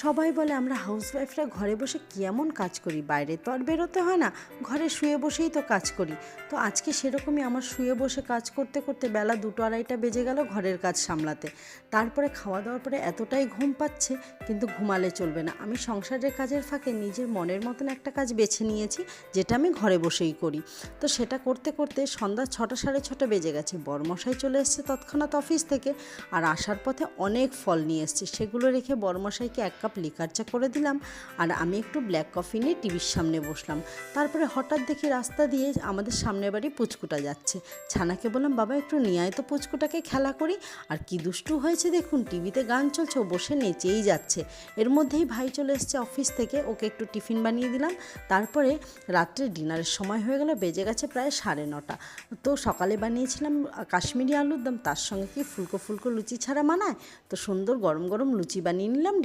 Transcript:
সবাই বলে আমরা হাউসওয়াইফরা ঘরে বসে কী এমন কাজ করি, বাইরে তো আর বেরোতে হয় না, ঘরে শুয়ে বসেই তো কাজ করি। তো আজকে সেরকমই আমার শুয়ে বসে কাজ করতে করতে বেলা 2-2:30 বেজে গেল ঘরের কাজ সামলাতে। তারপরে খাওয়া দাওয়ার পরে এতটাই ঘুম পাচ্ছে, কিন্তু ঘুমালে চলবে না। আমি সংসারের কাজের ফাঁকে নিজের মনের মতন একটা কাজ বেছে নিয়েছি, যেটা আমি ঘরে বসেই করি। তো সেটা করতে করতে সন্ধ্যা 6টা 6:30 বেজে গেছে। বরমশাই চলে এসছে তৎক্ষণাৎ অফিস থেকে, আর আসার পথে অনেক ফল নিয়ে এসছে। সেগুলো রেখে বরমশাইকে 1 কাপ লিকার চা করে দিলাম, আর আমি একটু ব্ল্যাক কফি নিয়ে টিভির সামনে বসলাম। তারপরে হঠাৎ দেখি রাস্তা দিয়ে আমাদের সামনের বাড়ি পুচকুটা যাচ্ছে। ছানাকে বললাম, বাবা একটু নিয়ে আয় তো পুচকুটাকে, খেলা করি। আর কি দুষ্টু হয়েছে দেখুন, টিভিতে গান চলছে, ও বসে নেচেই যাচ্ছে। এর মধ্যেই ভাই চলে এসছে অফিস থেকে, ওকে একটু টিফিন বানিয়ে দিলাম। তারপরে রাত্রে ডিনারের সময় হয়ে গেল, বেজে গেছে প্রায় 9:30। তো সকালে বানিয়েছিলাম কাশ্মীরি আলুর দম, তার সঙ্গে কি ফুলকো ফুলকো লুচি ছাড়া মানায়? তো সুন্দর গরম গরম লুচি বানিয়ে নিলাম।